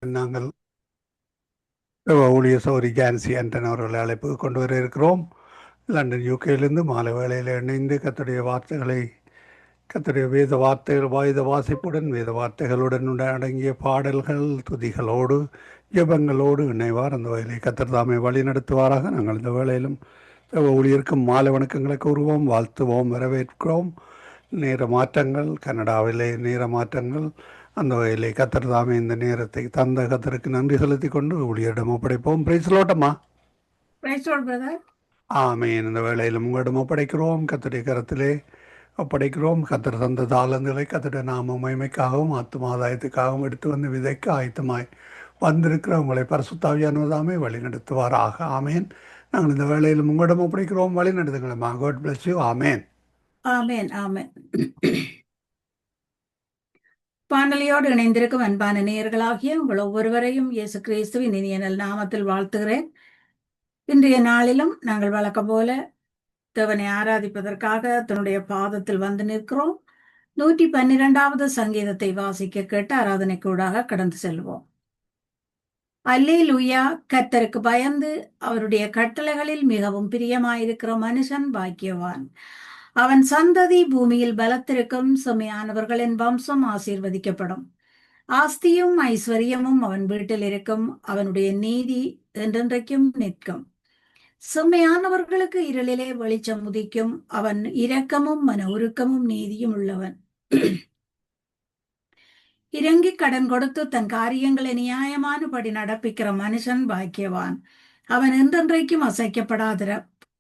நாங்கள் ஊழிய சௌரி ஜான்சி ஆண்டன் அவர்களை அழைப்பு கொண்டு வர இருக்கிறோம். லண்டன் யூகேயிலிருந்து மாலை வேளையில் இணைந்து கர்த்தருடைய வார்த்தைகளை கர்த்தருடைய வேத வாசிப்புடன் வேத வார்த்தைகளுடன் அடங்கிய பாடல்கள் துதிகளோடு ஜெபங்களோடு இணைவார். அந்த வகையிலே கர்த்தர் தாமே வழி நடத்துவாராக. நாங்கள் இந்த வேளையிலும் ஊழியருக்கும் மாலை வணக்கங்களை கூறுவோம், வாழ்த்துவோம், வரவேற்கிறோம். நேர மாற்றங்கள், கனடாவிலே நேர மாற்றங்கள். அந்த வகையிலே கத்தர் தாமே இந்த நேரத்தை தந்த கத்தருக்கு நன்றி செலுத்தி கொண்டு ஊழியரிடம் ஒப்படைப்போம். பிரைஸ்லோட்டம்மா. ஆமேன். இந்த வேளையிலும் உங்களிடம் ஒப்படைக்கிறோம், கத்தருடைய கரத்திலே ஒப்படைக்கிறோம். கத்தர் தந்த தாளந்துகளை கத்தருடைய நாம மகிமைக்காகவும் ஆத்துமாதாயத்துக்காகவும் எடுத்து வந்து விதைக்க ஆயத்தமாய் வந்திருக்கிற உங்களை பரிசுத்தாவியானதாமே வழி நடத்துவாராக. ஆமேன். நாங்கள் இந்த வேளையிலும் உங்களிடம் ஒப்படைக்கிறோம், வழி நடத்துங்களம்மா. God bless you. ஆமேன். ஆமேன் ஆமேன். வானொலியோடு இணைந்திருக்கும் அன்பான நேயர்களாகிய உங்கள் ஒவ்வொருவரையும் இயேசு கிறிஸ்துவின் இனிய நாமத்தில் வாழ்த்துகிறேன். இன்றைய நாளிலும் நாங்கள் வழக்கம் போல தேவனை ஆராதிப்பதற்காக தன்னுடைய பாதத்தில் வந்து நிற்கிறோம். 112வது சங்கீதத்தை வாசிக்க கேட்டு ஆராதனைக்கூடாக கடந்து செல்வோம். அல்லேலூயா. கர்த்தருக்கு பயந்து அவருடைய கட்டளைகளில் மிகவும் பிரியமாயிருக்கிற மனுஷன் பாக்கியவான். அவன் சந்ததி பூமியில் பலத்திருக்கும். செம்மையானவர்களின் வம்சம் ஆசீர்வதிக்கப்படும். ஆஸ்தியும் ஐஸ்வர்யமும் அவன் வீட்டில் இருக்கும். அவனுடைய நீதி என்றென்றைக்கும் நிற்கும். செம்மையானவர்களுக்கு இருளிலே வெளிச்சம் உதிக்கும். அவன் இரக்கமும் மன உருக்கமும் நீதியும் உள்ளவன். இறங்கி கடன் கொடுத்து தன் காரியங்களை நியாயமானபடி நடப்பிக்கிற மனுஷன் பாக்கியவான். அவன் என்றென்றைக்கும்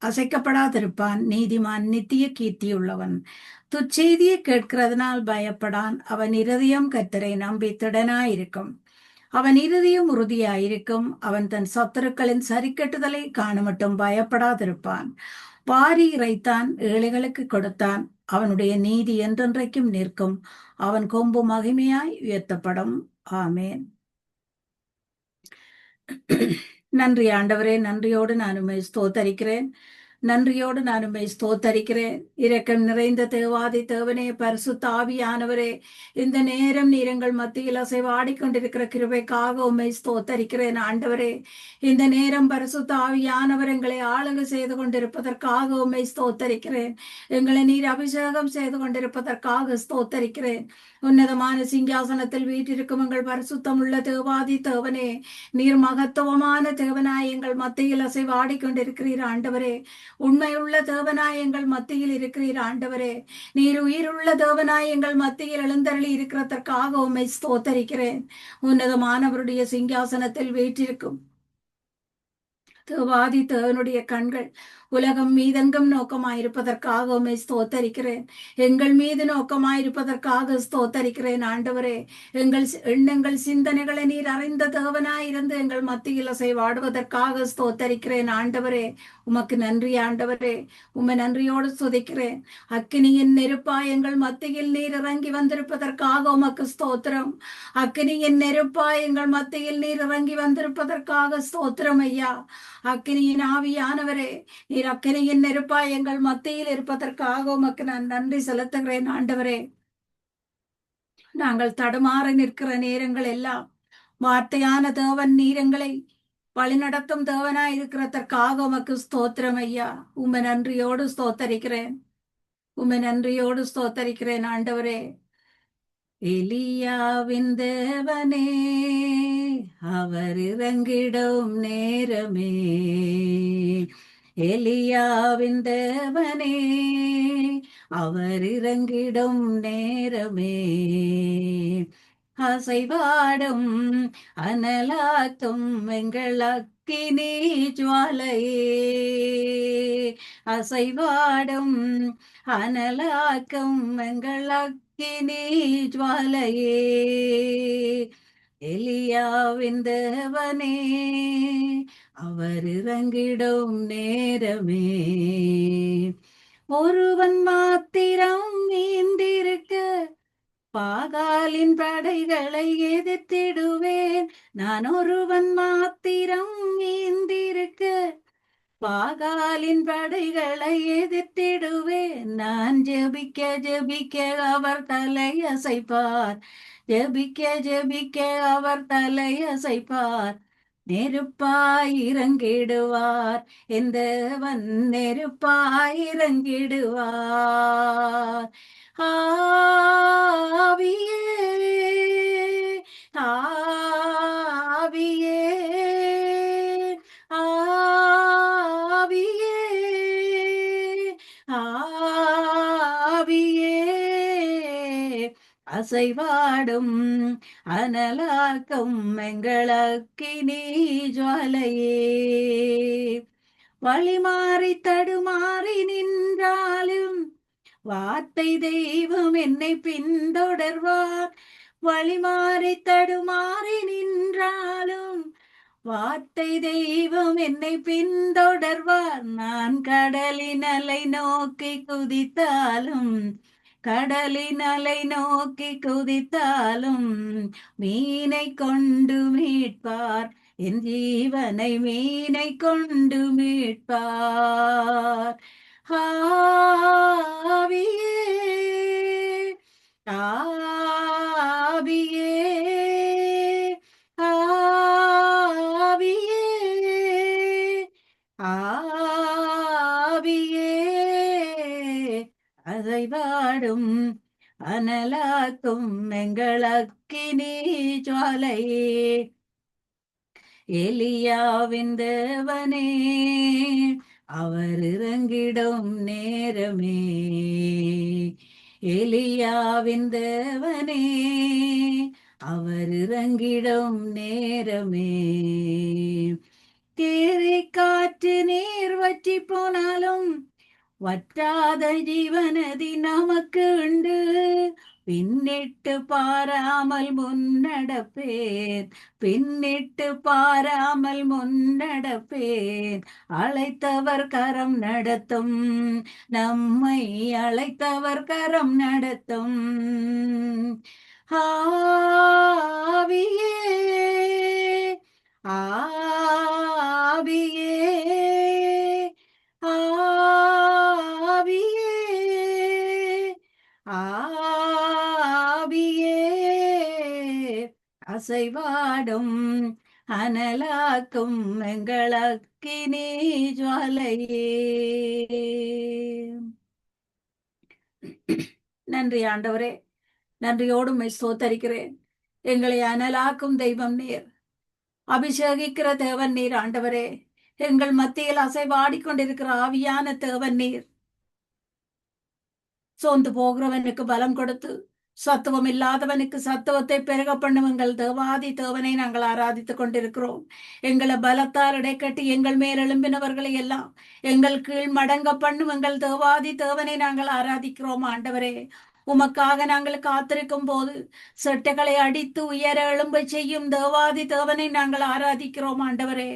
அசைக்கப்படாதிருப்பான். நீதிமான் நித்திய கீர்த்தியுள்ளவன். துச்செய்தியை கேட்கிறதுனால் பயப்படான். அவன் இருதயம் கர்த்தரை நம்பி திடனாயிருக்கும். அவன் இருதயம் உறுதியாயிருக்கும். அவன் தன் சத்துருக்களின் சரிக்கட்டுதலை காணமட்டும் பயப்படாதிருப்பான். வாரி இறைத்தான், ஏழைகளுக்கு கொடுத்தான். அவனுடைய நீதி என்றென்றைக்கும் நிற்கும். அவன் கொம்பு மகிமையாய் உயர்த்தப்படும். ஆமேன். நன்றி ஆண்டவரே. நன்றியோடு நான் உம்மை ஸ்தோத்தரிக்கிறேன். நன்றியோடு நான் உம்மை ஸ்தோத்தரிக்கிறேன். இரக்கம் நிறைந்த தேவாதி தேவனே, பரிசுத்த ஆவியானவரே, இந்த நேரம் நீர் எங்கள் மத்தியில் அசைவாடிக்கொண்டிருக்கிற கிருபைக்காக உம்மை ஸ்தோத்தரிக்கிறேன். ஆண்டவரே, இந்த நேரம் பரிசுத்த ஆவியானவர் எங்களை ஆளுகை செய்து கொண்டிருப்பதற்காக உம்மை ஸ்தோத்தரிக்கிறேன். எங்களை நீர் அபிஷேகம் செய்து கொண்டிருப்பதற்காக ஸ்தோத்தரிக்கிறேன். உன்னதமான சிங்காசனத்தில் வீற்றிருக்கும் எங்கள் பரிசுத்தம் உள்ள தேவாதி தேவனே, நீர் மகத்துவமான தேவனாய் எங்கள் மத்தியில் அசைவாடிக்கொண்டிருக்கிறீர். ஆண்டவரே, உண்மையுள்ள தேவனாய் எங்கள் மத்தியில் இருக்கிறீர். ஆண்டவரே, நீர் உயிருள்ள தேவனாய் எங்கள் மத்தியில் எழுந்தருளி இருக்கிறதற்காக உம்மை ஸ்தோத்தரிக்கிறேன். உன்னதமானவருடைய சிங்காசனத்தில் வீற்றிருக்கும் தேவாதி தேவனுடைய கண்கள் உலகம் மீதெங்கும் நோக்கமாயிருப்பதற்காக உம்மை ஸ்தோத்தரிக்கிறேன். எங்கள் மீது நோக்கமாயிருப்பதற்காக ஸ்தோத்தரிக்கிறேன். ஆண்டவரே, எங்கள் எண்ணங்கள் சிந்தனைகளை நீர் அறிந்த தேவனாயிருந்து எங்கள் மத்தியில் அசைவாடுவதற்காக ஸ்தோத்தரிக்கிறேன். ஆண்டவரே, உமக்கு நன்றி. ஆண்டவரே, உம்மை நன்றியோடு ஸ்துதிக்கிறேன். அக்கினியின் நெருப்பாய் எங்கள் மத்தியில் நீர் இறங்கி வந்திருப்பதற்காக உமக்கு ஸ்தோத்திரம். அக்கினியின் நெருப்பாய் எங்கள் மத்தியில் நீர் இறங்கி வந்திருப்பதற்காக ஸ்தோத்திரம் ஐயா. அக்கினியின் ஆவியானவரே, நீர் அக்கினியின் நெருப்பாய் எங்கள் மத்தியில் இருப்பதற்காக உமக்கு நான் நன்றி செலுத்துகிறேன். ஆண்டவரே, நாங்கள் தடுமாறி நிற்கிற நேரங்கள் எல்லாம் வார்த்தையான தேவன் நீர் எங்களை வழிநடத்தும் தேவனாய் இருக்கிறதற்காக உமக்கு ஸ்தோத்திரம் ஐயா. உம்மை நன்றியோடு ஸ்தோத்தரிக்கிறேன். உம்மை நன்றியோடு ஸ்தோத்தரிக்கிறேன். ஆண்டவரே, எலியாவின் தேவனே, அவர் இறங்கிடும் நேரமே. எலியாவின் தேவனே, அவர் இறங்கிடும் நேரமே. அசைவாடும் அனலாத்தும் எங்கள் அக்கினி ஜுவாலையே. அசைவாடும் அனலாக்கும் எங்கள் அக்கினி ஜுவாலையே. எலியாவின் தேவனே, அவர் இறங்கிடும் நேரமே. ஒருவன் மாத்திரம் நீந்திருக்க பாகாலின் படைகளை எதிர்த்திடுவேன். நான் ஒருவன் மாத்திரம் நீந்திருக்க பாகாலின் படைகளை எதிர்த்திடுவேன். நான் ஜெபிக்க ஜெபிக்க அவர் தலையசைப்பார். ஜெபிக்க ஜெபிக்க அவர் தலையசைப்பார். நெருப்பாய் இறங்கிடுவார். என் தேவன் நெருப்பாய் இறங்கிடுவார். ஆவியே ஆவியே ஆவியே ஆவியே அசைவாடும் அனலாக்கும் எங்களக்கினி ஜுவாலையே. வழிமாறி தடுமாறி நின்றாலும் வார்த்தை தெய்வம் என்னை பின்தொடர்வார். வழிமாறி தடுமாறி நின்றாலும் வார்த்தை தெய்வம் என்னை பின்தொடர்வார். நான் கடலின் அலை நோக்கி குதித்தாலும் கடலின் அலை நோக்கி குதித்தாலும் மீனை கொண்டு மீட்பார். என் ஜீவனை மீனை கொண்டு மீட்பார். ஆவியே ஆவியே ஆவியே ஆவியே அசைவாடும் அனலாக்கும் எங்களக்கினி ஜுவாலையே. எலியாவின் தேவனே அவர் இறங்கிடும் நேரமே. எலியாவின் தேவனே அவர் இறங்கிடும் நேரமே. தேரை காற்று நீர் வற்றி போனாலும் வற்றாத ஜீவனதி நமக்கு உண்டு. பின்னிட்டு பாராமல் முன்னடப்பேன். பின்னிட்டு பாராமல் முன்னடப்பேன். அழைத்தவர் கரம் நடத்தும். நம்மை அழைத்தவர் கரம் நடத்தும். ஆவியே ஆவியே ஆவியே ஆவியே அசைவாடும் அனலாக்கும் எங்களக்கினி ஜுவாலையே. நன்றி ஆண்டவரே, நன்றியோடு உம்மை ஸ்தோத்தரிக்கிறேன். எங்களை அனலாக்கும் தெய்வம் நீர், அபிஷேகிக்கிற தேவன் நீர் ஆண்டவரே. எங்கள் மத்தியில் அசைவாடி கொண்டிருக்கிற ஆவியான தேவன் நீர். சோர்ந்து போகிறவனுக்கு பலம் கொடுத்து சத்துவம் இல்லாதவனுக்கு சத்துவத்தை பெருக பண்ணும் எங்கள் தேவாதி தேவனை நாங்கள் ஆராதித்துக் கொண்டிருக்கிறோம். எங்களை பலத்தால் இடைக்கட்டி எங்கள் மேல் எழும்பினவர்களை எல்லாம் எங்கள் கீழ் மடங்க பண்ணும் எங்கள் தேவாதி தேவனை நாங்கள் ஆராதிக்கிறோம் ஆண்டவரே. உமக்காக நாங்கள் காத்திருக்கும் போது செட்டைகளை அடித்து உயர எழும்ப செய்யும் தேவாதி தேவனை நாங்கள் ஆராதிக்கிறோம் ஆண்டவரே.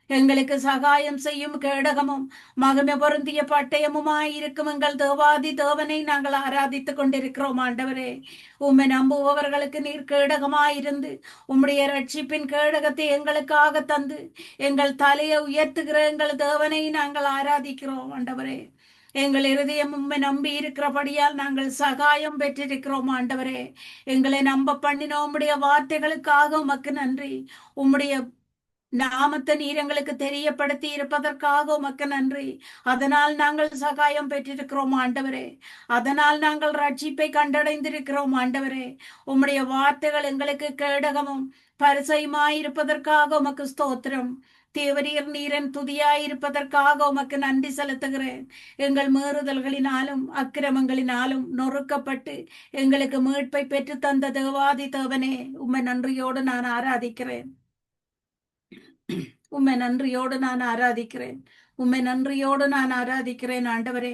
எங்களுக்கு சகாயம் செய்யும் கேடகமும் மகிமை பொருந்திய பட்டயமுமாயிருக்கும் எங்கள் தேவாதி தேவனை நாங்கள் ஆராதித்துக் கொண்டிருக்கிறோம் ஆண்டவரே. உம்மை நம்புபவர்களுக்கு நீர் கேடகமாயிருந்து உம்முடைய ரட்சிப்பின் கேடகத்தை எங்களுக்காக தந்து எங்கள் தலையை உயர்த்துகிற எங்கள் தேவனை நாங்கள் ஆராதிக்கிறோம் ஆண்டவரே. எங்கள் இருதயம் உம்மை நம்பி இருக்கிறபடியால் நாங்கள் சகாயம் பெற்றிருக்கிறோம் ஆண்டவரே. எங்களை நம்ப பண்ணின உம்முடைய வார்த்தைகளுக்காக உமக்கு நன்றி. உம்முடைய நாமத்தை நீர் எங்களுக்கு தெரியப்படுத்தி இருப்பதற்காக உமக்கு நன்றி. அதனால் நாங்கள் சகாயம் பெற்றிருக்கிறோம் ஆண்டவரே. அதனால் நாங்கள் ரட்சிப்பை கண்டடைந்திருக்கிறோம் ஆண்டவரே. உம்முடைய வார்த்தைகள் எங்களுக்கு கேடகமும் பரிசையுமாயிருப்பதற்காக உமக்கு ஸ்தோத்திரம். தேவரீர் நீரன் துதியாயிருப்பதற்காக உமக்கு நன்றி செலுத்துகிறேன். எங்கள் மீறுதல்களினாலும் அக்கிரமங்களினாலும் நொறுக்கப்பட்டு எங்களுக்கு மீட்பை பெற்று தந்த தேவாதி தேவனே, உம்மை நன்றியோடு நான் ஆராதிக்கிறேன். உம்மை நன்றியோடு நான் ஆராதிக்கிறேன். உம்மை நன்றியோடு நான் ஆராதிக்கிறேன் ஆண்டவரே.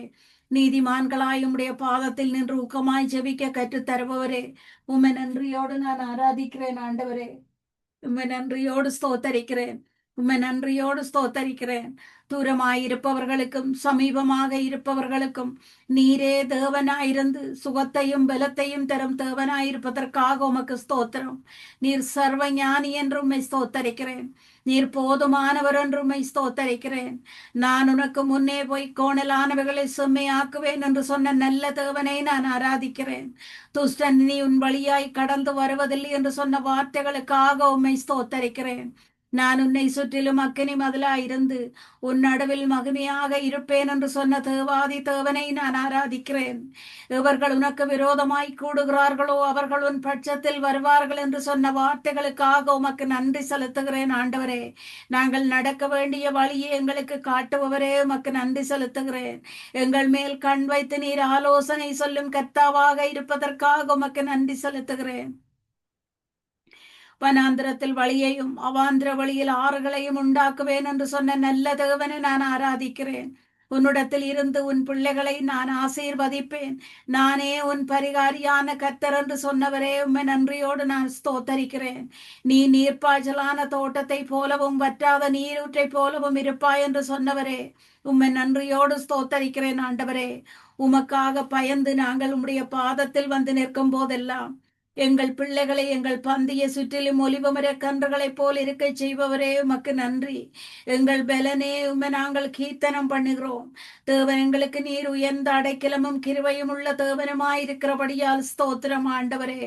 நீதிமான்களாய் உம்முடைய பாதத்தில் நின்று ஊக்கமாய் ஜெபிக்க கற்றுத் தருபவரே, உம்மை நன்றியோடு நான் ஆராதிக்கிறேன் ஆண்டவரே. உம்மை நன்றியோடு ஸ்தோத்தரிக்கிறேன். உம்மை நன்றியோடு ஸ்தோத்தரிக்கிறேன். தூரமாயிருப்பவர்களுக்கும் சமீபமாக இருப்பவர்களுக்கும் நீரே தேவனாயிருந்து சுகத்தையும் பலத்தையும் தரும் தேவனாயிருப்பதற்காக உமக்கு ஸ்தோத்திரம். நீர் சர்வ ஞானி என்று உம்மை ஸ்தோத்தரிக்கிறேன். நீர் போதுமானவர் என்று உம்மை ஸ்தோத்தரிக்கிறேன். நான் உனக்கு முன்னே போய் கோணலானவைகளை செம்மையாக்குவேன் என்று சொன்ன நல்ல தேவனை நான் ஆராதிக்கிறேன். துஷ்டன் நீ உன் வழியாய் கடந்து வருவதில்லை என்று சொன்ன வார்த்தைகளுக்காக உம்மை ஸ்தோத்தரிக்கிறேன். நான் உன்னை சுற்றிலும் அக்கினி மதிலாயிருந்து உன் நடுவில் மகிமையாக இருப்பேன் என்று சொன்ன தேவாதி தேவனை நான் ஆராதிக்கிறேன். இவர்கள் உனக்கு விரோதமாய் கூடுகிறார்களோ அவர்கள் உன் பட்சத்தில் வருவார்கள் என்று சொன்ன வார்த்தைகளுக்காக உமக்கு நன்றி செலுத்துகிறேன். ஆண்டவரே, நாங்கள் நடக்க வேண்டிய வழியை எங்களுக்கு காட்டுபவரே, உமக்கு நன்றி செலுத்துகிறேன். எங்கள் மேல் கண் வைத்து நீர் ஆலோசனை சொல்லும் கர்த்தாவாக இருப்பதற்காக உமக்கு நன்றி செலுத்துகிறேன். வனாந்திரத்தில் வழியையும் அவாந்திர வழியில் ஆறுகளையும் உண்டாக்குவேன் என்று சொன்ன நல்ல தேவனை நான் ஆராதிக்கிறேன். உன்னிடத்தில் இருந்து உன் பிள்ளைகளை நான் ஆசீர்வதிப்பேன். நானே உன் பரிகாரியான கர்த்தர் என்று சொன்னவரே, உம்மை நன்றியோடு நான் ஸ்தோத்தரிக்கிறேன். நீ நீர்ப்பாய்ச்சலான தோட்டத்தை போலவும் வற்றாத நீரூற்றை போலவும் இருப்பாய் என்று சொன்னவரே, உம்மை நன்றியோடு ஸ்தோத்தரிக்கிறேன். ஆண்டவரே, உமக்காக பயந்து நாங்கள் உம்முடைய பாதத்தில் வந்து நிற்கும் போதெல்லாம் எங்கள் பிள்ளைகளை எங்கள் பந்திய சுற்றிலும் ஒலிவமர கன்றுகளைப் போல் இருக்க செய்பவரே, உமக்கு நன்றி. எங்கள் பலனே, உம்மை நாங்கள் கீர்த்தனம் பண்ணுகிறோம். தேவன் எங்களுக்கு நீர் உயர்ந்த அடைக்கலமும் கிருபையும் உள்ள தேவனுமாயிருக்கிறபடியால் ஸ்தோத்திரம். ஆண்டவரே,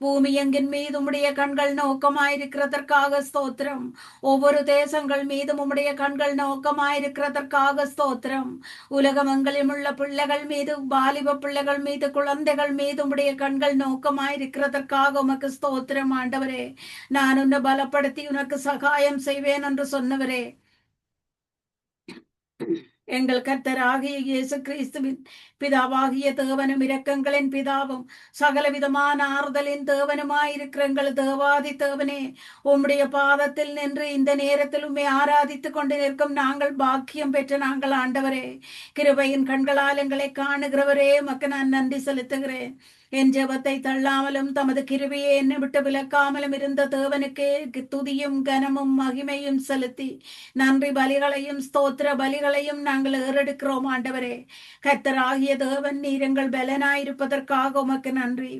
பூமி எங்கின் மீது உம்முடைய கண்கள் நோக்கமாயிருக்கிறதற்காக ஸ்தோத்திரம். ஒவ்வொரு தேசங்கள் மீதும் உம்முடைய கண்கள் நோக்கமாயிருக்கிறதற்காக ஸ்தோத்திரம். உலகமெங்கிலும் உள்ள பிள்ளைகள் மீது, வாலிப பிள்ளைகள் மீது, குழந்தைகள் மீது உம்முடைய கண்கள் நோக்கமாயிருக்கிறதற்காக உமக்கு ஸ்தோத்திரம். ஆண்டவரே, நான் உன்னை பலப்படுத்தி உனக்கு சகாயம் செய்வேன் என்று சொன்னவரே, எங்கள் கர்த்தராகிய இயேசு கிறிஸ்துவின் பிதாவாகிய தேவனும் இரக்கங்களின் பிதாவும் சகலவிதமான ஆறுதலின் தேவனுமாயிருக்கிற எங்கள் தேவாதி தேவனே, உம்முடைய பாதத்தில் நின்று இந்த நேரத்தில் உம்மை ஆராதித்துக் கொண்டு நிற்கும் நாங்கள் பாக்கியம் பெற்ற நாங்கள். ஆண்டவரே, கிருபையின் கண்களால் எங்களை காணுகிறவரே, உமக்கு நான் நன்றி செலுத்துகிறேன். என் ஜெபத்தை தள்ளாமலும் தமது கிருபையை என்னை விட்டு விலக்காமலும் இருந்த தேவனுக்கே துதியும் கனமும் மகிமையும் செலுத்தி நன்றி பலிகளையும் ஸ்தோத்திர பலிகளையும் நாங்கள் ஏறெடுக்கிறோம். ஆண்டவரே, கர்த்தராகிய தேவன் நீர் எங்கள் பலனாயிருப்பதற்காக உமக்கு நன்றி.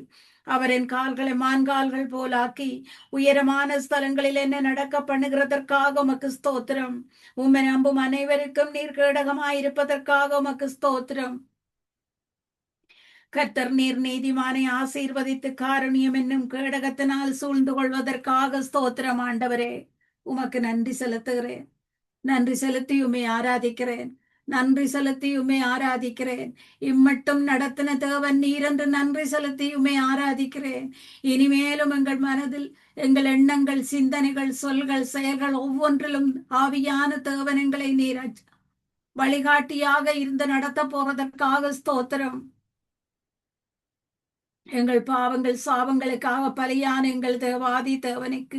அவரின் கால்களை மான்கால்கள் போலாக்கி உயரமான ஸ்தலங்களில் என்ன நடக்க பண்ணுகிறதற்காக உமக்கு ஸ்தோத்திரம். உம்மை நம்பும் அனைவருக்கும் நீர் கேடகமாயிருப்பதற்காக உமக்கு ஸ்தோத்திரம். கர்த்தர் நீர் நீதிமானை ஆசீர்வதித்து காருண்யம் என்னும் கேடகத்தினால் சூழ்ந்து கொள்வதற்காக ஸ்தோத்திரம். ஆண்டவரே, உமக்கு நன்றி செலுத்துகிறேன். நன்றி செலுத்தி உம்மை ஆராதிக்கிறேன். நன்றி செலுத்தி உம்மை ஆராதிக்கிறேன். இம்மட்டும் நடத்தின தேவன் நீர் என்று நன்றி செலுத்தி உம்மை ஆராதிக்கிறேன். இனிமேலும் எங்கள் மனதில் எங்கள் எண்ணங்கள், சிந்தனைகள், சொல்கள், செயல்கள் ஒவ்வொன்றிலும் ஆவியான தேவன் எங்களை நீர் வழிகாட்டியாக இருந்து நடத்த போவதற்காக ஸ்தோத்திரம். எங்கள் பாவங்கள் சாபங்களுக்காக பலியான எங்கள் தேவாதி தேவனுக்கு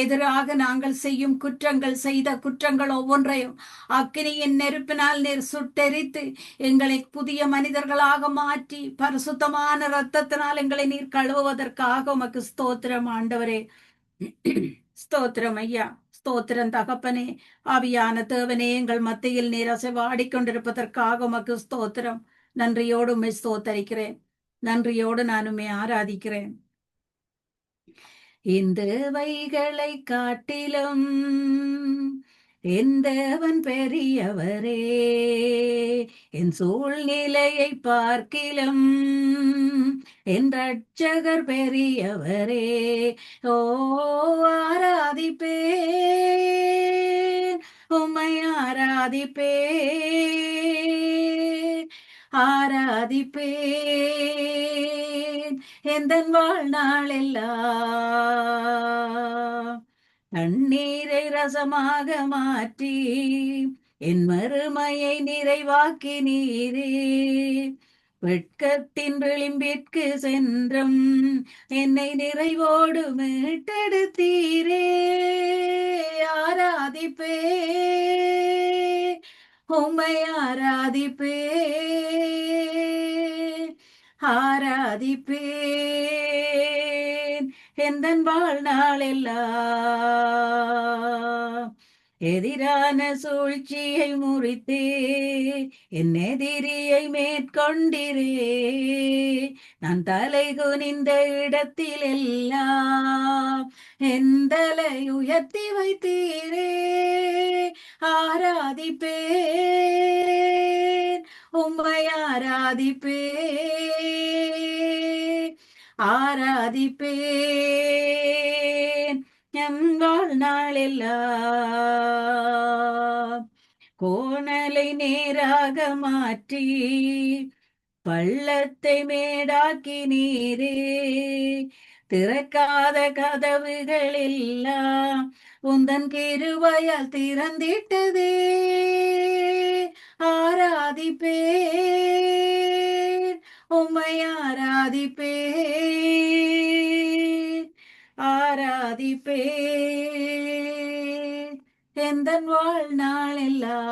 எதிராக நாங்கள் செய்யும் குற்றங்கள், செய்த குற்றங்கள் ஒவ்வொன்றையும் அக்கினியின் நெருப்பினால் நீர் சுட்டெரித்து எங்களை புதிய மனிதர்களாக மாற்றி பரிசுத்தமான இரத்தத்தினால் எங்களை நீர் கழுவுவதற்காக உமக்கு ஸ்தோத்திரம். ஆண்டவரே, ஸ்தோத்திரம் ஐயா, ஸ்தோத்திரம் தகப்பனே. ஆவியான தேவனே, எங்கள் மத்தியில் நீர் அசைவாடிக்கொண்டிருப்பதற்காக உமக்கு ஸ்தோத்திரம். நன்றியோடு உம்மை ஸ்தோத்தரிக்கிறேன். நன்றியோடு நான் உம்மை ஆராதிக்கிறேன். இந்த வைகளை காட்டிலும் என் தேவன் பெரியவரே, என் சூழ்நிலையை பார்க்கிலும் என் ரட்சகர் பெரியவரே. ஓ, ஆராதிப்பேன், உம்மை ஆராதிப்பேன், ஆராதிப்பேன் எந்தன் வாழ்நாளெல்லாம். தண்ணீரை ரசமாக மாற்றி என் மறுமையை நிறைவாக்கி நீரே. வெட்கத்தின் விளிம்பிற்கு சென்றும் என்னை நிறைவோடு மீட்டெடுத்தீரே. ஆராதிப்பே, உம்மை ஆராதிப்பே, ஆராதிப்பேன் எந்தன் வாழ்நாளெல்லாம். எதிரான சூழ்ச்சியை முறித்தே என் எதிரியை மேற்கொண்டிரே. நான் தலை குனிந்த இடத்தில் எல்லாம் என் தலை உயர்த்தி வைத்தீரே. ஆராதிப்பேன், உம்மை ஆராதிப்பேன், ஆராதிப்பேன் என் வாழ்நாள் எல்லாம். கோணலை நேராக மாற்றி பள்ளத்தை மேடாக்கி நீரே. திறக்காத கதவுகள் எல்லாம் உந்தன் கிருபையால் திறந்திட்டதே. ஆராதிப்பேன், உம்மை ஆராதிப்பேன், ஆராதிப்பேன் எந்தன் வாழ்நாள் எல்லாம்.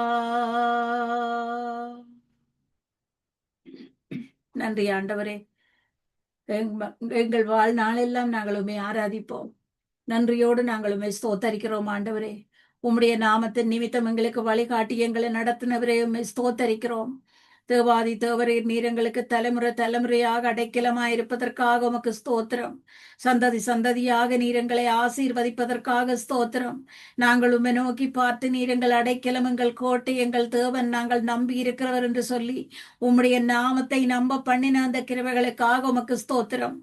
நன்றி ஆண்டவரே. எங்கள் வாழ்நாளெல்லாம் நாங்கள் உம்மை ஆராதிப்போம். நன்றியோடு நாங்கள் உம்மை ஸ்தோத்தரிக்கிறோம் ஆண்டவரே. உம்முடைய நாமத்தின் நிமித்தம் எங்களுக்கு வழிகாட்டி எங்களை நடத்தினவரே உம்மை ஸ்தோத்தரிக்கிறோம். தேவாதி தேவரீர் நீர் எங்களுக்கு தலைமுறை தலைமுறையாக அடைக்கலமாய் இருப்பதற்காக உமக்கு ஸ்தோத்திரம். சந்ததி சந்ததியாக நீர் எங்களை ஆசீர்வதிப்பதற்காக ஸ்தோத்திரம். நாங்கள் உம்மை நோக்கி பார்த்து நீர் எங்கள் அடைக்கலம், எங்கள் கோட்டை, எங்கள் தேவன், நாங்கள் நம்பி இருக்கிறவர் என்று சொல்லி உம்முடைய நாமத்தை நம்ப பண்ணின அந்த கிருபைகளுக்காக உமக்கு ஸ்தோத்திரம்.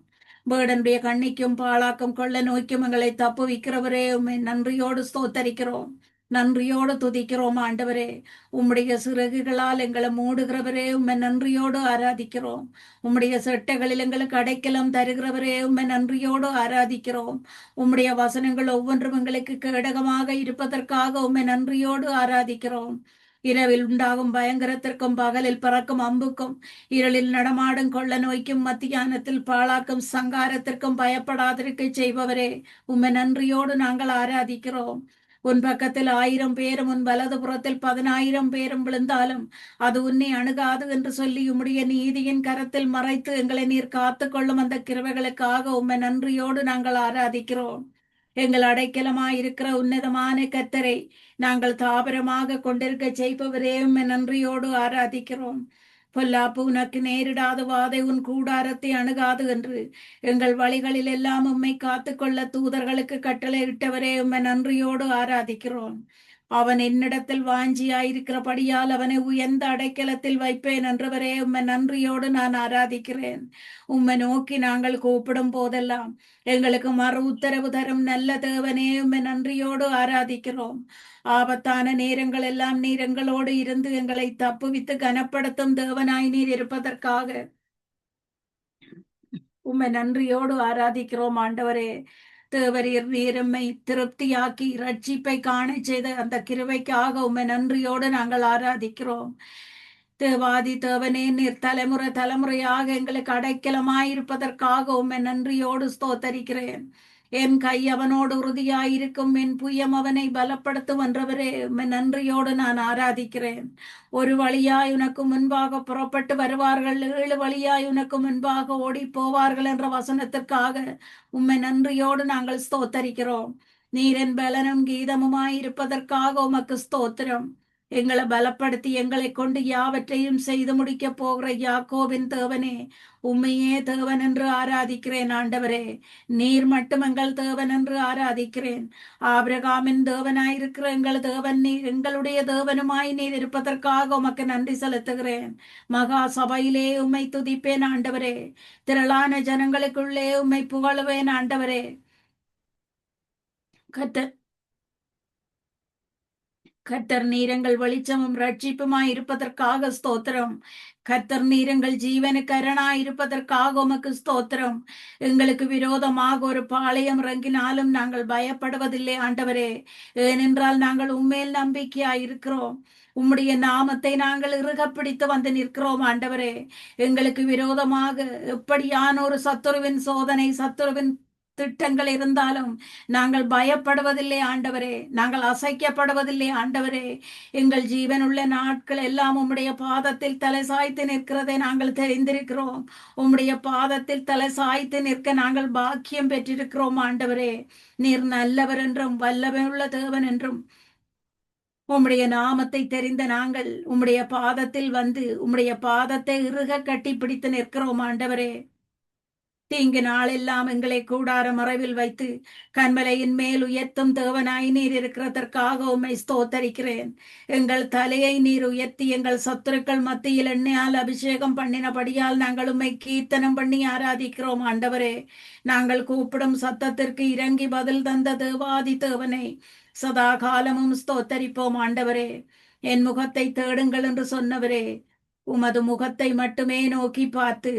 வேடனுடைய கண்ணிக்கும் பாழாக்கும் கொள்ள நோய்க்கும் எங்களை தப்புவிக்கிறவரே உம்மை நன்றியோடு ஸ்தோத்தரிக்கிறோம். நன்றியோடு துதிக்கிறோம் ஆண்டவரே. உம்முடைய சிறகுகளால் எங்களை மூடுகிறவரே உம்மை நன்றியோடு ஆராதிக்கிறோம். உம்முடைய செட்டைகளில் எங்களுக்கு அடைக்கலம் தருகிறவரே உம்மை நன்றியோடு ஆராதிக்கிறோம். உம்முடைய வசனங்கள் ஒவ்வொன்றும் எங்களுக்கு கேடகமாக இருப்பதற்காக உம்மை நன்றியோடு ஆராதிக்கிறோம். இரவில் உண்டாகும் பயங்கரத்திற்கும் பகலில் பறக்கும் அம்புக்கும் இருளில் நடமாடும் கொள்ள நோய்க்கும் மத்தியானத்தில் பாழாக்கும் சங்காரத்திற்கும் பயப்படாதிருக்க செய்பவரே உம்மை நன்றியோடு நாங்கள் ஆராதிக்கிறோம். உன் பக்கத்தில் 1000 பேரும் உன் வலது புறத்தில் 10,000 பேரும் விழுந்தாலும் அது உன்னை அணுகாது என்று சொல்லி உம்முடைய நீதியின் கரத்தில் மறைத்து எங்களை நீர் காத்து கொள்ளும் அந்த கிருபைகளுக்காக உம்மை நன்றியோடு நாங்கள் ஆராதிக்கிறோம். எங்கள் அடைக்கலமாயிருக்கிற உன்னதமான கர்த்தரை நாங்கள் தாபரமாக கொண்டிருக்க செய்பவரே உம்மை நன்றியோடு ஆராதிக்கிறோம். பொல்லாப்பு உனக்கு நேரிடாத வாதை உன் கூடாரத்தை அணுகாது என்று எங்கள் வழிகளில் எல்லாம் உம்மை காத்துக்கொள்ள தூதர்களுக்கு கட்டளை இட்டவரே உம்மை நன்றியோடு ஆராதிக்கிறோம். அவன் என்னிடத்தில் வாஞ்சியாயிருக்கிறபடியால் அவனை உயர்ந்த அடைக்கலத்தில் வைப்பேன் என்றவரே உம்மை நன்றியோடு நான் ஆராதிக்கிறேன். உம்மை நோக்கி நாங்கள் கூப்பிடும் போதெல்லாம் எங்களுக்கு மறு உத்தரவு தரும் நல்ல தேவனே உம்மை நன்றியோடு ஆராதிக்கிறோம். ஆபத்தான நேரங்கள் எல்லாம் நீர் எங்களோடு இருந்து எங்களை தப்புவித்து கனப்படுத்தும் தேவனாய் நீர் இருப்பதற்காக உம்மை நன்றியோடு ஆராதிக்கிறோம் ஆண்டவரே. தேவரீர் நீரம்மை திருப்தியாக்கி ரட்சிப்பை காண செய்த அந்த கிருபைக்காக உம்மை நன்றியோடு நாங்கள் ஆராதிக்கிறோம். தேவாதி தேவனே நீர் தலைமுறை தலைமுறையாக எங்களுக்கு அடைக்கலமாயிருப்பதற்காக உம்மை நன்றியோடு ஸ்தோத்தரிக்கிறேன். என் கை அவனோடு உறுதியாயிருக்கும், என் புயம் அவனை பலப்படுத்தும் என்றவரே உம்மை நன்றியோடு நான் ஆராதிக்கிறேன். ஒரு வழியாய் உனக்கு முன்பாக புறப்பட்டு வருவார்கள், 7 வழியாய் உனக்கு முன்பாக ஓடி போவார்கள் என்ற வசனத்திற்காக உம்மை நன்றியோடு நாங்கள் ஸ்தோத்தரிக்கிறோம். நீரின் பலனும் கீதமுமாய் இருப்பதற்காக உமக்கு ஸ்தோத்திரம். எங்களை பலப்படுத்தி எங்களை கொண்டு யாவற்றையும் செய்து முடிக்க போகிற யாக்கோபின் தேவனே உம்மையே தேவன் என்று ஆராதிக்கிறேன் ஆண்டவரே. நீர் மட்டும் எங்கள் தேவன் என்று ஆராதிக்கிறேன். ஆபிரகாமின் தேவனாயிருக்கிற எங்கள் தேவன் நீர், எங்களுடைய தேவனுமாய் நீர் இருப்பதற்காக உமக்கு நன்றி செலுத்துகிறேன். மகா சபையிலே உம்மை துதிப்பேன் ஆண்டவரே. திரளான ஜனங்களுக்குள்ளே உம்மை புகழுவேன் ஆண்டவரே. கர்த்தர் கர்த்தர் நீரங்கள் வெளிச்சமும் ரட்சிப்புமாய் இருப்பதற்காக ஸ்தோத்திரம். கர்த்தர் நீரங்கள் ஜீவனுக்கு அரணாய் இருப்பதற்காக உமக்கு ஸ்தோத்திரம். எங்களுக்கு விரோதமாக ஒரு பாளையம் இறங்கினாலும் நாங்கள் பயப்படுவதில்லை ஆண்டவரே. ஏனென்றால் நாங்கள் உம்மேல் நம்பிக்கையாய் இருக்கிறோம். உம்முடைய நாமத்தை நாங்கள் இறுக பிடித்து வந்து நிற்கிறோம் ஆண்டவரே. எங்களுக்கு விரோதமாக எப்படியான ஒரு சத்துருவின் சோதனை, சத்துருவின் திட்டங்கள் இருந்தாலும் நாங்கள் பயப்படுவதில்லை ஆண்டவரே. நாங்கள் அசைக்கப்படுவதில்லை ஆண்டவரே. எங்கள் ஜீவனுள்ள நாட்கள் எல்லாம் உம்முடைய பாதத்தில் தலை சாய்த்து நிற்கிறதை நாங்கள் தெரிந்திருக்கிறோம். உம்முடைய பாதத்தில் தலை சாய்த்து நிற்க நாங்கள் பாக்கியம் பெற்றிருக்கிறோம் ஆண்டவரே. நீர் நல்லவர் என்றும் வல்லமையுள்ள தேவன் என்றும் உம்முடைய நாமத்தை தெரிந்த நாங்கள் உம்முடைய பாதத்தில் வந்து உம்முடைய பாதத்தை இறுக கட்டி பிடித்து நிற்கிறோம் ஆண்டவரே. தீங்கு நாளெல்லாம் எங்களை கூடார மறைவில் வைத்து கண்மலையின் மேல் உயர்த்தும் தேவனாய் நீர் இருக்கிறதற்காக உம்மை ஸ்தோத்தரிக்கிறேன். எங்கள் தலையை நீர் உயர்த்தி எங்கள் சத்துருக்கள் மத்தியில் எண்ணெயால் அபிஷேகம் பண்ணினபடியால் நாங்கள் உம்மை கீர்த்தனம் பண்ணி ஆராதிக்கிறோம் ஆண்டவரே. நாங்கள் கூப்பிடும் சத்தத்திற்கு இறங்கி பதில் தந்த தேவாதி தேவனை சதா காலமும் ஸ்தோத்தரிப்போம் ஆண்டவரே. என் முகத்தை தேடுங்கள் என்று சொன்னவரே, உமது முகத்தை மட்டுமே நோக்கி பார்த்து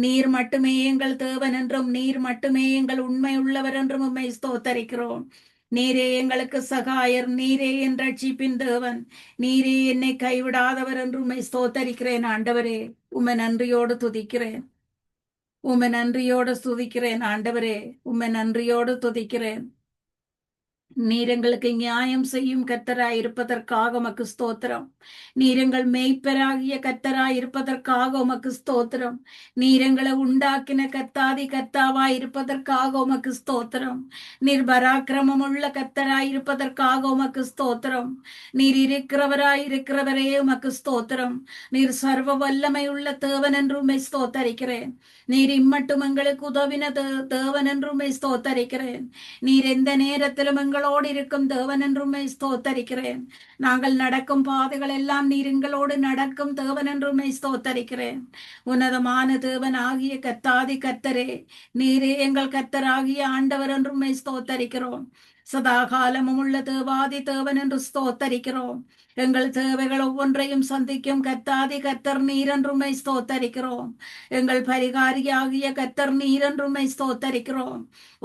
நீர் மட்டுமே எங்கள் தேவன் என்றும் நீர் மட்டுமே எங்கள் உண்மை உள்ளவர் என்றும் உம்மை ஸ்தோத்தரிக்கிறோம். நீரே எங்களுக்கு சகாயர், நீரே என் ரட்சிப்பின் தேவன், நீரே என்னை கைவிடாதவர் என்று உம்மை ஸ்தோத்தரிக்கிறேன் ஆண்டவரே. உம்மை நன்றியோடு துதிக்கிறேன், உம்மை நன்றியோடு துதிக்கிறேன் ஆண்டவரே, உம்மை நன்றியோடு துதிக்கிறேன். நீர் எங்களுக்கு நியாயம் செய்யும் கர்த்தராய் இருப்பதற்காக உமக்கு ஸ்தோத்திரம். நீர் எங்கள் மேய்ப்பராகிய கர்த்தராய் இருப்பதற்காக உமக்கு ஸ்தோத்திரம். நீர் எங்களை உண்டாக்கின கர்த்தாதி கர்த்தாவாய் இருப்பதற்காக உமக்கு ஸ்தோத்திரம். நீர் பராக்கிரமம் உள்ள கர்த்தராய் இருப்பதற்காக உமக்கு ஸ்தோத்திரம். நீர் இருக்கிறவராய் இருக்கிறவரே உமக்கு ஸ்தோத்திரம். நீர் சர்வ வல்லமை உள்ள தேவன் என்று உம்மை ஸ்தோத்தரிக்கிறேன். நீர் இம்மட்டும் எங்களுக்கு உதவின தேவன் என்று உம்மை ஸ்தோத்தரிக்கிறேன். நீர் எந்த நேரத்திலும் எங்களோடு இருக்கும் தேவன் என்று உம்மை ஸ்தோத்தரிக்கிறேன். நாங்கள் நடக்கும் பாதைகள் எல்லாம் நீர் எங்களோடு நடக்கும் தேவன் என்று உம்மை ஸ்தோத்தரிக்கிறேன். உன்னதமான தேவன் ஆகிய கர்த்தாதி கர்த்தரே, நீரே எங்கள் கர்த்தராகிய ஆண்டவர் என்று உம்மை ஸ்தோத்தரிக்கிறோம். சதா காலமும் உள்ள தேவாதி தேவன் என்று ஸ்தோத்தரிக்கிறோம். எங்கள் தேவைகள் ஒவ்வொன்றையும் சந்திக்கும் கர்த்தாதி கர்த்தர் நீர் என்று உம்மை ஸ்தோத்தரிக்கிறோம். எங்கள் பரிகாரியாகிய கர்த்தர் நீர் என்று உம்மை ஸ்தோத்தரிக்கிறோம்.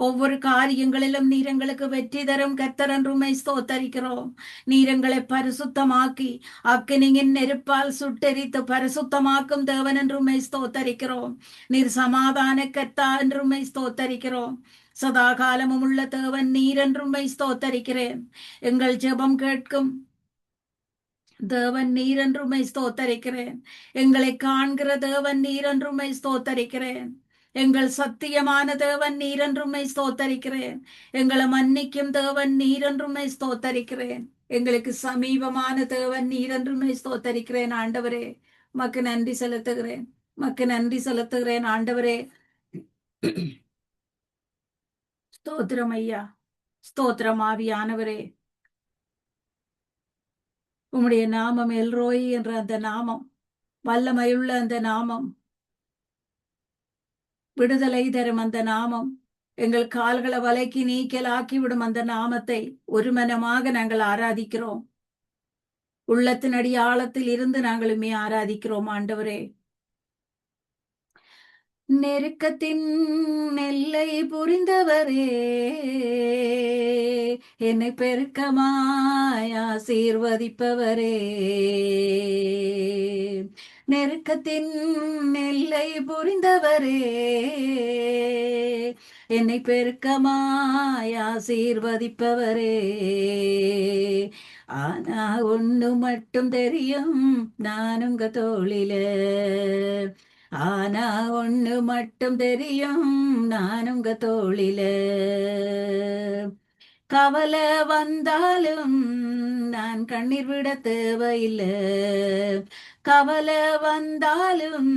ஒவ்வொரு காரியங்களிலும் நீர் எங்களுக்கு வெற்றி தரும் கர்த்தர் என்று உம்மை ஸ்தோத்தரிக்கிறோம். நீர் எங்களை பரிசுத்தமாக்கி அக்கினியின் நெருப்பால் சுட்டெரித்து பரிசுத்தமாக்கும் தேவன் என்று உம்மை ஸ்தோத்தரிக்கிறோம். நீர் சமாதான கர்த்தா என்று உம்மை ஸ்தோத்தரிக்கிறோம். சதா காலமும் உள்ள தேவன் நீர் என்று உம்மை ஸ்தோத்தரிக்கிறேன். எங்கள் ஜெபம் கேட்கும் தேவன் நீர் என்று உம்மை ஸ்தோத்தரிக்கிறேன். எங்களை காண்கிற தேவன் நீர் என்று உம்மை ஸ்தோத்தரிக்கிறேன். எங்கள் சத்தியமான தேவன் நீர் என்று உம்மை ஸ்தோத்தரிக்கிறேன். எங்களை மன்னிக்கும் தேவன் நீர் என்று உம்மை ஸ்தோத்தரிக்கிறேன். எங்களுக்கு சமீபமான தேவன் நீர் என்று உம்மை ஸ்தோத்தரிக்கிறேன் ஆண்டவரே. உமக்கு நன்றி செலுத்துகிறேன், உமக்கு நன்றி செலுத்துகிறேன் ஆண்டவரே. ஸ்தோத்திரம் ஐயா, ஸ்தோத்திரம் ஆவியானவரே. உம்முடைய நாமம் எல்ரோய் என்ற அந்த நாமம், வல்லமையுள்ள அந்த நாமம், விடுதலை தரும் அந்த நாமம், எங்கள் கால்களை வலைக்கு நீக்கலாக்கி விடும் அந்த நாமத்தை ஒரு மனமாக நாங்கள் ஆராதிக்கிறோம். உள்ளத்தின் அடியாழத்தில் இருந்து நாங்களுமே ஆராதிக்கிறோம் ஆண்டவரே. நெருக்கத்தின் எல்லை புரிந்தவரே, என்னை பெருக்கமாய் ஆசீர்வதிப்பவரே. நெருக்கத்தின் எல்லை புரிந்தவரே, என்னை பெருக்கமாய் ஆசீர்வதிப்பவரே. ஆனா ஒண்ணு மட்டும் தெரியும், நான் உங்க தோளில. ஆனா ஒண்ணு மட்டும் தெரியும், நான் உங்க தோளில. கவலை வந்தாலும் நான் கண்ணீர் விட தேவையில்லை. கவலை வந்தாலும்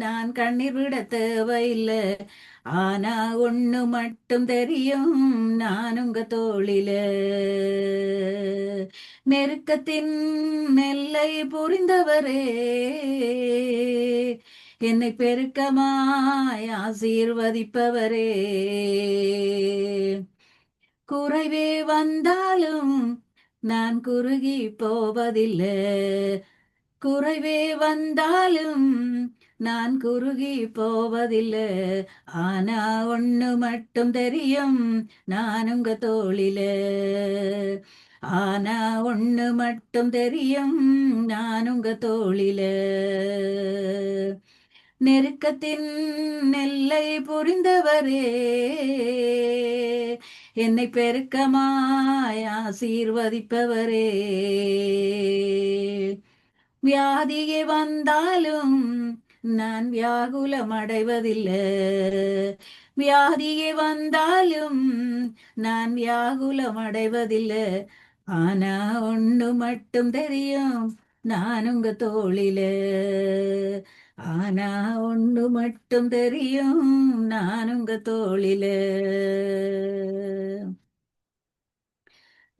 நான் கண்ணீர் விட தேவையில்லை. ஆனா ஒண்ணு மட்டும் தெரியும், நான் உங்க தோளில. நெருக்கத்தின் எல்லை புரிந்தவரே, என்னை பெருக்கமாய் ஆசீர்வதிப்பவரே. குறைவே வந்தாலும் நான் குறுகி போவதில்லை. குறைவே வந்தாலும் நான் குறுகி போவதில்லை. ஆனா ஒண்ணு மட்டும் தெரியும், நான் உங்க தோளில. ஆனா ஒண்ணு மட்டும் தெரியும், நான் உங்க தோளில. நெருக்கத்தின் எல்லை புரிந்தவரே, என்னை பெருக்கமாய் ஆசீர்வதிப்பவரே. வியாதியே வந்தாலும் நான் வியாகுலம் அடைவதில்லை. வியாதியே வந்தாலும் நான் வியாகுலம் அடைவதில்லை. ஆனா ஒண்ணு மட்டும் தெரியும், நான் உங்க தோளில. ஆனா ஒண்ணு மட்டும் தெரியும், நான் உங்க தோளில.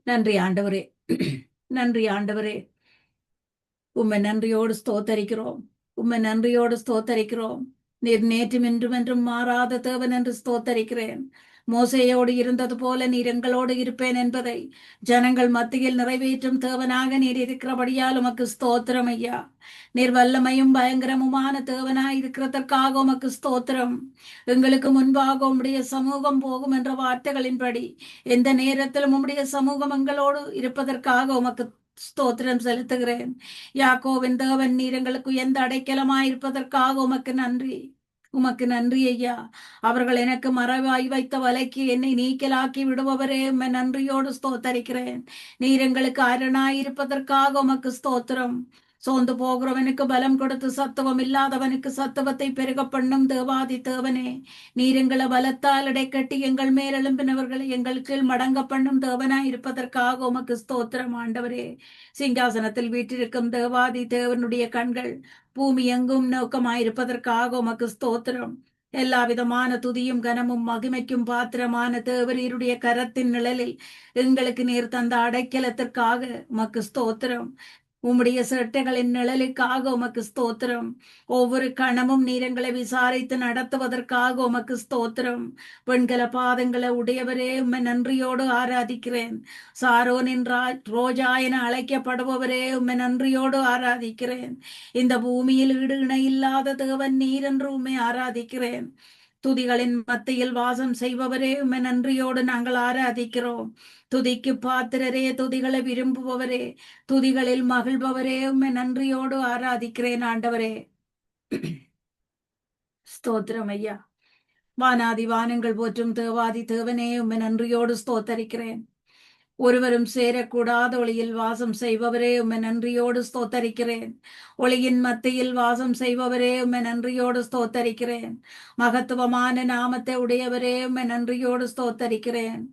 நன்றி ஆண்டவரே. நன்றி ஆண்டவரே. உம்மை நன்றியோடு ஸ்தோத்தரிக்கிறோம். உம்மை நன்றியோடு ஸ்தோத்தரிக்கிறோம். நீர் நேற்றும் இன்றும் என்றும் மாறாத தேவன் என்று ஸ்தோத்தரிக்கிறேன். மோசேயோடு இருந்தது போல நீர் எங்களோடு இருப்பேன் என்பதை ஜனங்கள் மத்தியில் நிறைவேற்றும் தேவனாக நீர் இருக்கிறபடியால் உமக்கு ஸ்தோத்திரம் ஐயா. நீர் வல்லமையும் பயங்கரமுமான தேவனாய் இருக்கிறதற்காக உமக்கு ஸ்தோத்திரம். எங்களுக்கு முன்பாக உம்முடைய சமூகம் போகும் என்ற வார்த்தைகளின்படி எந்த நேரத்திலும் உம்முடைய சமூகம் எங்களோடு இருப்பதற்காக உமக்கு ஸ்தோத்திரம் செலுத்துகிறேன். யாக்கோவின் தேவன் நீர் எங்களுக்கு எந்த அடைக்கலமாயிருப்பதற்காக உமக்கு நன்றி. உமக்கு நன்றி ஐயா. அவர்கள் எனக்கு மறைவாய் வைத்த வலைக்கு என்னை நீக்கலாக்கி விடுபவரே, உம்மை நன்றியோடு ஸ்தோத்தரிக்கிறேன். நீர் எங்களுக்கு அரணாயிருப்பதற்காக உமக்கு ஸ்தோத்திரம். சோர்ந்து போகிறவனுக்கு பலம் கொடுத்து சத்துவம் இல்லாதவனுக்கு சத்துவத்தை பெருக பண்ணும் தேவாதி தேவனே, நீர் எங்களை பலத்தால் இடைக்கட்டி எங்கள் மேல் எழும்பினவர்களை எங்கள் கீழ் மடங்க பண்ணும் தேவனாய் இருப்பதற்காக உமக்கு ஸ்தோத்திரம் ஆண்டவரே. சிங்காசனத்தில் வீற்றிருக்கும் தேவாதி தேவனுடைய கண்கள் பூமி எங்கும் நோக்கமாயிருப்பதற்காக உமக்கு ஸ்தோத்திரம். எல்லா விதமான துதியும் கனமும் மகிமைக்கும் பாத்திரமான தேவரீருடைய கரத்தின் நிழலில் எங்களுக்கு நீர் தந்த அடைக்கலத்திற்காக உமக்கு ஸ்தோத்திரம். உம்முடைய சேட்டைகளின் நிழலுக்காக உமக்கு ஸ்தோத்திரம். ஒவ்வொரு கணமும் நீர் எங்களை விசாரித்து நடத்துவதற்காக உமக்கு ஸ்தோத்திரம். பெண்கள பாதங்களை உடையவரே, உம்மை நன்றியோடு ஆராதிக்கிறேன். சாரோனின் ரோஜா என அழைக்கப்படுபவரே, உம்மை நன்றியோடு ஆராதிக்கிறேன். இந்த பூமியில் ஈடு இணையில்லாத தேவன் நீர் என்று உம்மை ஆராதிக்கிறேன். துதிகளின் மத்தியில் வாசம் செய்பவரே, உம்மை நன்றியோடு நாங்கள் ஆராதிக்கிறோம். துதிக்கு பாத்திரரே, துதிகளை விரும்புபவரே, துதிகளில் மகிழ்பவரே, உம்மை நன்றியோடு ஆராதிக்கிறேன் ஆண்டவரே. ஸ்தோத்திரம் ஐயா. வானாதி வானங்கள் போற்றும் தேவாதி தேவனே, உம்மை நன்றியோடு ஸ்தோத்தரிக்கிறேன். ஒருவரும் சேரக்கூடாத ஒளியில் வாசம் செய்பவரே, உம்மை நன்றியோடு ஸ்தோத்தரிக்கிறேன். ஒளியின் மத்தியில் வாசம் செய்பவரே, உம்மை நன்றியோடு ஸ்தோத்தரிக்கிறேன். மகத்துவமான நாமத்தை உடையவரே, உம்மை நன்றியோடு ஸ்தோத்தரிக்கிறேன்.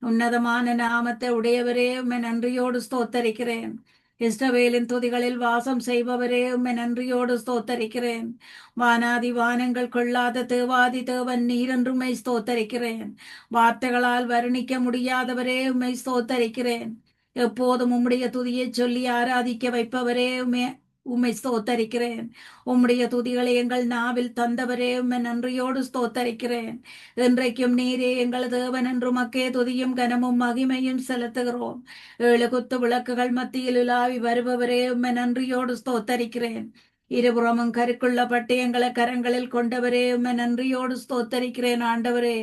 உன்னதமான நாமத்தை உடையவரே, உம்மை நன்றியோடு ஸ்தோத்தரிக்கிறேன். இஸ்ரவேலின் துதிகளில் வாசம் செய்பவரே, உம்மை நன்றியோடு ஸ்தோத்தரிக்கிறேன். வானாதி வானங்கள் கொள்ளாத தேவாதி தேவன் நீர் என்று உம்மை ஸ்தோத்தரிக்கிறேன். வார்த்தைகளால் வர்ணிக்க முடியாதவரே, உம்மை ஸ்தோத்தரிக்கிறேன். எப்போதும் உம்முடைய துதியை சொல்லி ஆராதிக்க வைப்பவரே, உம்மை ஸ்தோத்தரிக்கிறேன். உம்முடைய துதிகளை எங்கள் நாவில் தந்தவரே, உம்மை நன்றியோடு ஸ்தோத்தரிக்கிறேன். இன்றைக்கும் நீரே எங்கள் தேவன் என்று மக்கே துதியும் கனமும் மகிமையும் செலுத்துகிறோம். 7 குத்து விளக்குகள் மத்தியில் உலாவி வருபவரே, உம்மை நன்றியோடு ஸ்தோத்தரிக்கிறேன். இருபுறமும் கருக்குள்ள பட்டயங்களை கரங்களில் கொண்டவரே, உம்மை நன்றியோடு ஸ்தோத்தரிக்கிறேன் ஆண்டவரே.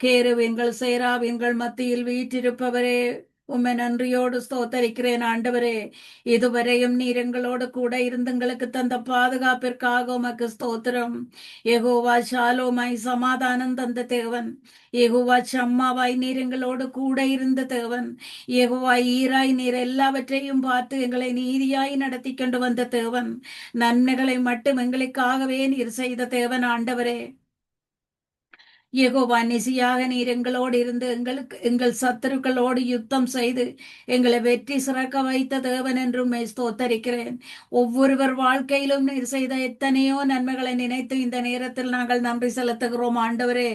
கேருவீன்கள் சேராவீன்கள் மத்தியில் வீற்றிருப்பவரே, உம்மை நன்றியோடு ஸ்தோத்தரிக்கிறேன் ஆண்டவரே. இதுவரையும் நீர் எங்களோடு கூட இருந்து எங்களுக்கு தந்த பாதுகாப்பிற்காக உமக்கு ஸ்தோத்திரம். யெகோவா ஷாலோமாய் சமாதானம் தந்த தேவன். யெகோவா சம்மாவாய் நீர் எங்களோடு கூட இருந்த தேவன். யெகோவா ஈராய் நீர் எல்லாவற்றையும் பார்த்து எங்களை நீதியாய் நடத்தி கொண்டு வந்த தேவன். நன்மைகளை மட்டும் எங்களுக்காகவே நீர் செய்த தேவன் ஆண்டவரே. யெகோவா நிசியாக நீர் எங்களோடு இருந்து எங்கள் சத்துருக்களோடு யுத்தம் செய்து எங்களை வெற்றி சிறக்க வைத்த தேவன் என்றும் ஸ்தோத்தரிக்கிறேன். ஒவ்வொருவர் வாழ்க்கையிலும் நீர் செய்த எத்தனையோ நன்மைகளை நினைத்து இந்த நேரத்தில் நாங்கள் நன்றி செலுத்துகிறோம் ஆண்டவரே.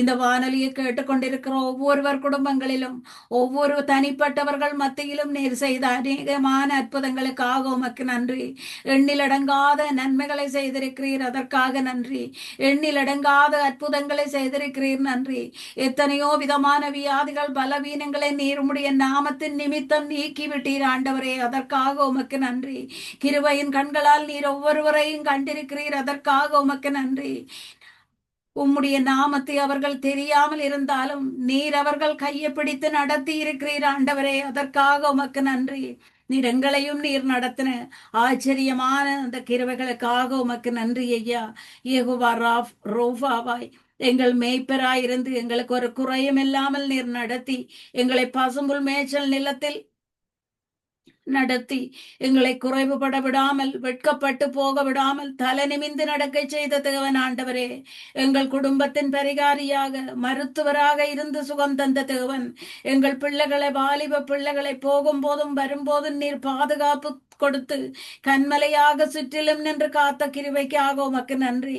இந்த வானொலியை கேட்டுக்கொண்டிருக்கிற ஒவ்வொருவர் குடும்பங்களிலும் ஒவ்வொரு தனிப்பட்டவர்கள் மத்தியிலும் நீர் செய்த அநேகமான அற்புதங்களுக்காக உமக்கு நன்றி. எண்ணிலடங்காத நன்மைகளை செய்திருக்கிறீர், அதற்காக நன்றி. எண்ணிலடங்காத அற்புதங்களை செய்திருக்கிறீர், நன்றி. எத்தனையோ விதமான வியாதிகள் பலவீனங்களை நீர் உம்முடைய நாமத்தின் நிமித்தம் நீக்கிவிட்டீர் ஆண்டவரே, அதற்காக உமக்கு நன்றி. கிருபையின் கண்களால் நீர் ஒவ்வொருவரையும் கண்டிருக்கிறீர், அதற்காக உமக்கு நன்றி. உம்முடைய நாமத்தை அவர்கள் தெரியாமல் இருந்தாலும் நீர் அவர்கள் கையை பிடித்து நடத்தி இருக்கிறீர் ஆண்டவரே, அதற்காக உமக்கு நன்றி. நீர் எங்களையும் நீர் நடத்தின ஆச்சரியமான அந்த கிருபைகளுக்காக உமக்கு நன்றி ஐயா. யெகோவா ரோஃபாவாய் எங்கள் மேய்ப்பராயிருந்து எங்களுக்கு ஒரு குறையும் இல்லாமல் நீர் நடத்தி எங்களை பசும்புல் மேய்ச்சல் நிலத்தில் நடத்தி எங்களை குறைவுபட விடாமல், வெட்கப்பட்டு போக விடாமல், தலை நிமிந்து நடக்க செய்த தேவன் ஆண்டவரே, எங்கள் குடும்பத்தின் பரிகாரியாக, மருத்துவராக இருந்து சுகம் தந்த தேவன், எங்கள் பிள்ளைகளை, வாலிப பிள்ளைகளை போகும் போதும் வரும்போதும் நீர் பாதுகாப்பு கொடுத்து கண்மலையாக சுற்றிலும் நின்று காத்த கிருபைக்காக உமக்கு நன்றி.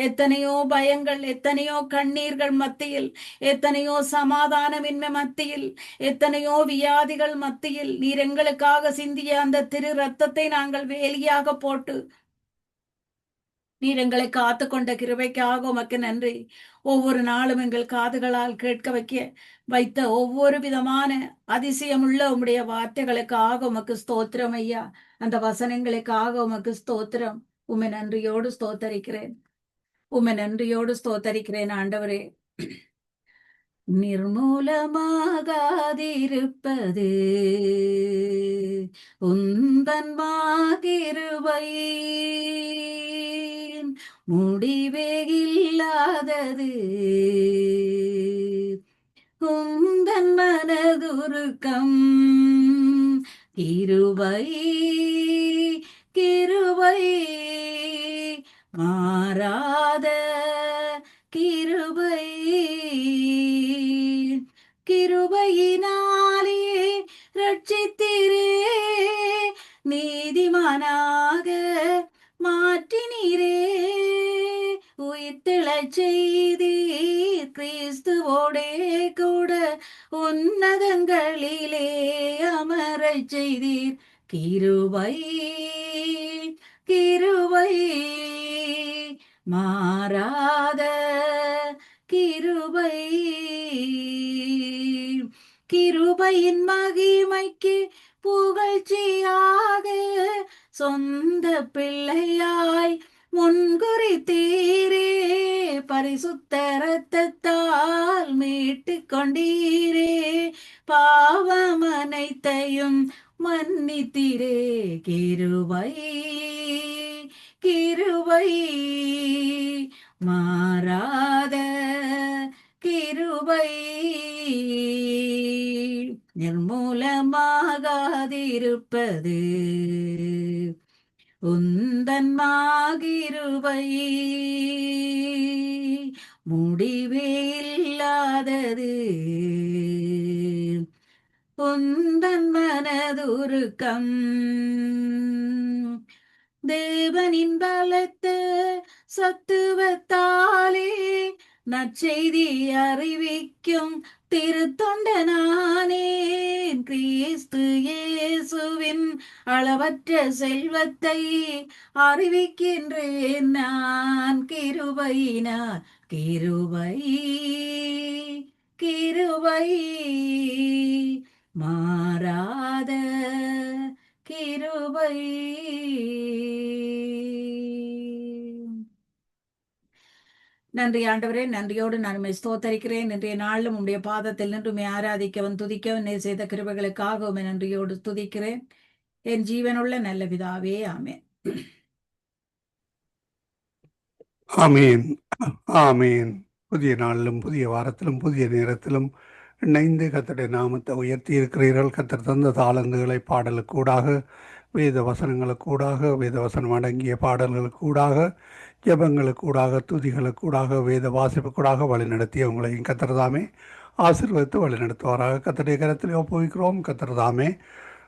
எத்தனையோ பயங்கள், எத்தனையோ கண்ணீர்கள் மத்தியில், எத்தனையோ சமாதானமின்மை மத்தியில், எத்தனையோ வியாதிகள் மத்தியில் நீர் எங்களுக்காக சிந்திய அந்த திரு ரத்தத்தை நாங்கள் வேலியாக போட்டு நீர் எங்களை காத்து கொண்ட கிருபைக்காக உமக்கு நன்றி. ஒவ்வொரு நாளும் எங்கள் காதுகளால் கேட்க வைத்த ஒவ்வொரு விதமான அதிசயமுள்ள உம்முடைய வார்த்தைகளுக்காக உமக்கு ஸ்தோத்திரம் ஐயா. அந்த வசனங்களுக்காக உமக்கு ஸ்தோத்திரம். உம்மை நன்றியோடு ஸ்தோத்தரிக்கிறேன். உம்மை நன்றியோடு ஸ்தோத்தரிக்கிறேன் ஆண்டவரே. நிர்மூலமாகாதிருப்பது உந்தன் மாகிருபை, முடிவே இல்லாதது உந்தன் மனதுருக்கம், கிருபை கிருபை மாறாத கிருபை, கிருபையினாலே ரட்சித்தீரே, நீதிமானாக மாற்றினீரே, உயிர்த்தெழச் செய்தீர் கிறிஸ்துவோடே கூட உன்னதங்களிலே அமரச் செய்தீர். கிருபை கிருபை மாறாத கிருபை, கிருபையின் மகிமைக்கு புகழ்ச்சியாக சொந்த பிள்ளையாய் முன்குறித்தீரே, பரிசுத்த இரத்தத்தால் மீட்டு கொண்டீரே, பாவம் அனைத்தையும் மன்னித்தீரே. கிருபை கிருபை மாறாத கிருபை, நிர்மூலமாகாதிருப்பது உந்தன் மாகிருபை, முடிவே இல்லாதது உந்தன் மனதுருக்கம். தேவனின் பலத்த சத்துவத்தாலே நற்செய்தி அறிவிக்கும் திருத்தொண்டனானேன், கிறிஸ்து இயேசுவின் அளவற்ற செல்வத்தை அறிவிக்கின்றேன் நான். கிருபையினார் கிருபை கிருபை மாறாத கிருபை. நன்றி ஆண்டவரே, நன்றியோடு நான் உம்மை ஸ்தோத்தரிக்கிறேன். இன்றைய நாளிலும் உம்முடைய பாதத்தில் நின்று உம்மை ஆராதிக்கவன் துதிக்கவன் நீர் செய்த கிருபைகளுக்காக உம்மை நன்றியோடு துதிக்கிறேன். என் ஜீவனுள்ள நல்ல பிதாவே, ஆமென். ஆமீன் ஆமீன். புதிய நாளிலும் புதிய வாரத்திலும் புதிய நேரத்திலும் இணைந்து கர்த்தருடைய நாமத்தை உயர்த்தி இருக்கிறீர்கள். கர்த்தர் தந்த தாளந்துகளை பாடலுக்கூடாக, வேத வசனங்களுக்கூடாக, வேத வசனம் அடங்கிய பாடல்களுக்கூடாக, ஜெபங்களுக்கூடாக, துதிகளுக்கூடாக, வேத வாசிப்புக்கூடாக வழிநடத்திய உங்களையும் கர்த்தர் தாமே ஆசீர்வதித்து வழிநடத்துவாராக. கர்த்தருடைய கரத்தில் ஒப்புவிக்கிறோம். கர்த்தர் தாமே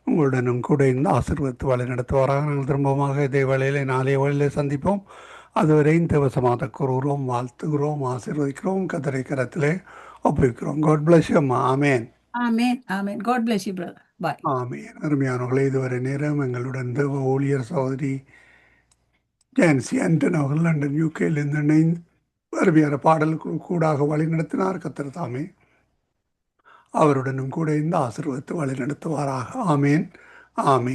உங்களுடனும் கூட இருந்து ஆசீர்வதித்து வழிநடத்துவாராக. நாங்கள் திரும்பமாக இதே வேளையிலே நாளைய வேளையிலே சந்திப்போம். அதுவரையும் தேவசமாத கூறுகிறோம், வாழ்த்துகிறோம், ஆசீர்வதிக்கிறோம். கர்த்தருடைய கரத்திலே ஒப்புவிக்கிறோம். God bless you அம்மா. ஆமேன் ஆமென் ஆமென். God bless you brother. Bye. ஆமேன். அருமையானவர்களே, இதுவரை நேரம் எங்களுடன் தேவ ஊழியர் சகோதரி ஜான்சி ஆண்டன் அவர்கள் லண்டன் யூகேலிருந்து இணைந்து அருமையான பாடலுக்கு கூடாக வழிநடத்தினார். கர்த்தர் தாமே அவருடனும் கூட இந்த ஆசீர்வதித்து வழிநடத்துவாராக. ஆமேன் ஆமேன்.